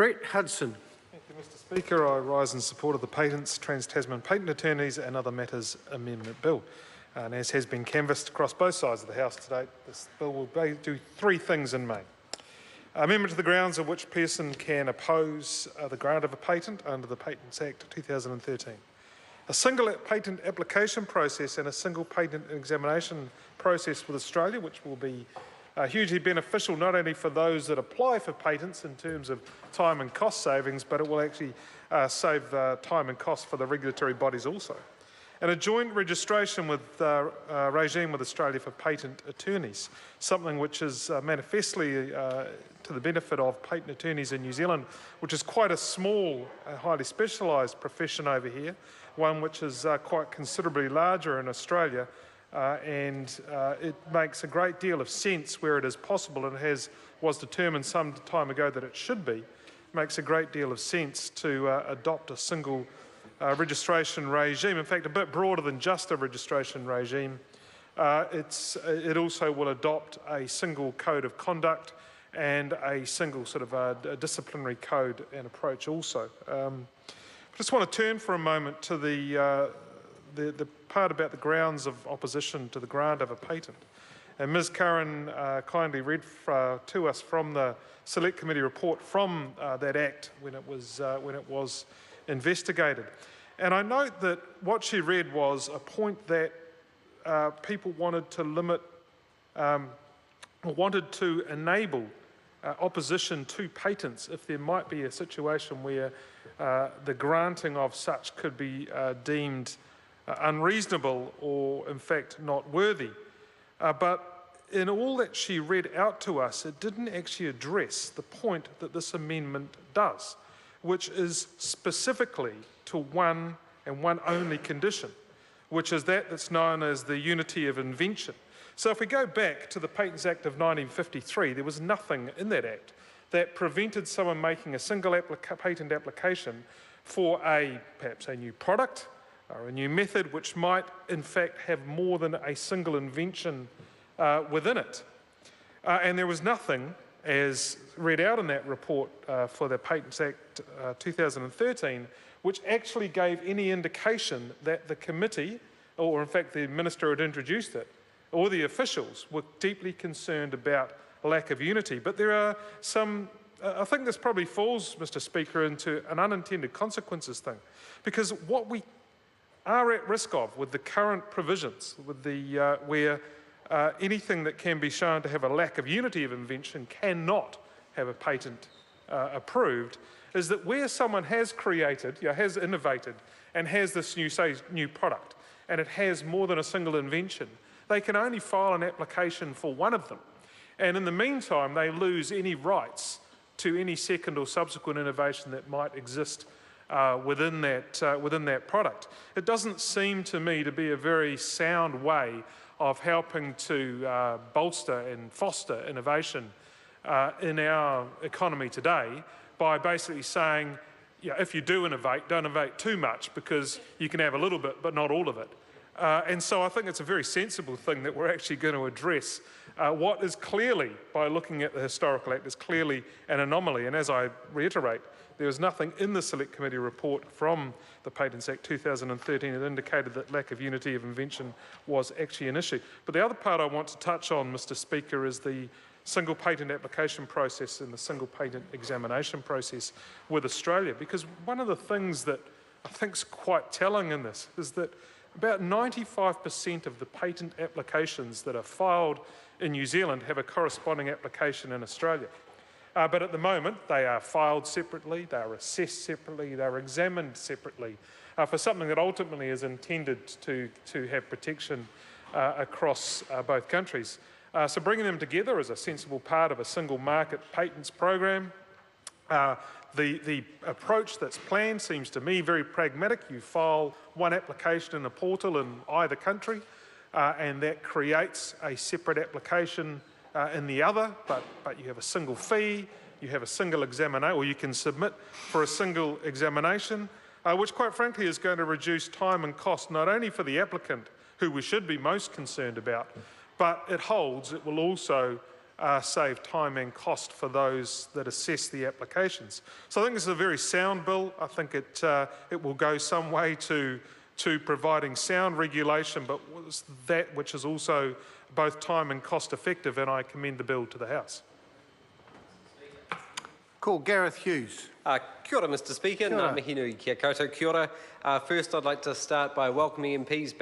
Brett Hudson. Thank you, Mr Speaker. I rise in support of the Patents, Trans-Tasman Patent Attorneys and Other Matters Amendment Bill. And as has been canvassed across both sides of the House to date, this bill will do three things in main. Amendment to the grounds on which person can oppose the grant of a patent under the Patents Act 2013. A single patent application process and a single patent examination process with Australia, which will be hugely beneficial not only for those that apply for patents in terms of time and cost savings, but it will actually save time and cost for the regulatory bodies also. And a joint registration with regime with Australia for patent attorneys, something which is manifestly to the benefit of patent attorneys in New Zealand, which is quite a small, highly specialised profession over here, one which is quite considerably larger in Australia, and it makes a great deal of sense where it is possible, and was determined some time ago that it should be, makes a great deal of sense to adopt a single registration regime. In fact, a bit broader than just a registration regime. It also will adopt a single code of conduct and a single sort of a disciplinary code and approach also. I just want to turn for a moment to the part about the grounds of opposition to the grant of a patent. And Ms Curran kindly read to us from the Select Committee report from that Act when it was investigated. And I note that what she read was a point that people wanted to limit, or wanted to enable opposition to patents if there might be a situation where the granting of such could be deemed unreasonable or in fact not worthy. But in all that she read out to us, it didn't actually address the point that this amendment does, which is specifically to one and one only condition, which is that's known as the unity of invention. So if we go back to the Patents Act of 1953, there was nothing in that Act that prevented someone making a single patent application for perhaps a new product or a new method which might in fact have more than a single invention within it. And there was nothing, as read out in that report for the Patents Act 2013, which actually gave any indication that the committee, or in fact the minister who had introduced it, or the officials were deeply concerned about lack of unity. But there are some, I think this probably falls, Mr Speaker, into an unintended consequences thing, because what we are at risk of with the current provisions, with the where anything that can be shown to have a lack of unity of invention cannot have a patent approved, is that where someone has created, has innovated, and has this new product, and it has more than a single invention, they can only file an application for one of them. And in the meantime, they lose any rights to any second or subsequent innovation that might exist within that product. It doesn't seem to me to be a very sound way of helping to bolster and foster innovation in our economy today, by basically saying, if you do innovate, don't innovate too much, because you can have a little bit but not all of it. And so I think it's a very sensible thing that we're actually going to address what is clearly, by looking at the historical act, is clearly an anomaly. And as I reiterate, there was nothing in the Select Committee report from the Patents Act 2013 that indicated that lack of unity of invention was actually an issue. But the other part I want to touch on, Mr Speaker, is the single patent application process and the single patent examination process with Australia. Because one of the things that I think is quite telling in this is that about 95% of the patent applications that are filed in New Zealand have a corresponding application in Australia. But at the moment, they are filed separately, they are assessed separately, they are examined separately for something that ultimately is intended to have protection across both countries. So bringing them together is a sensible part of a single market patents program. The approach that's planned seems to me very pragmatic. You file one application in a portal in either country, and that creates a separate application in the other, but you have a single fee, you have a single examination, or you can submit for a single examination, which quite frankly is going to reduce time and cost not only for the applicant, who we should be most concerned about, but it will also save time and cost for those that assess the applications. So I think this is a very sound bill. I think it will go some way to providing sound regulation, but that which is also both time and cost effective, and I commend the bill to the House. Call Gareth Hughes. Kia ora, Mr Speaker. Kia ora. Ngā mihi nui kia koutou. Kia ora. First, I'd like to start by welcoming MPs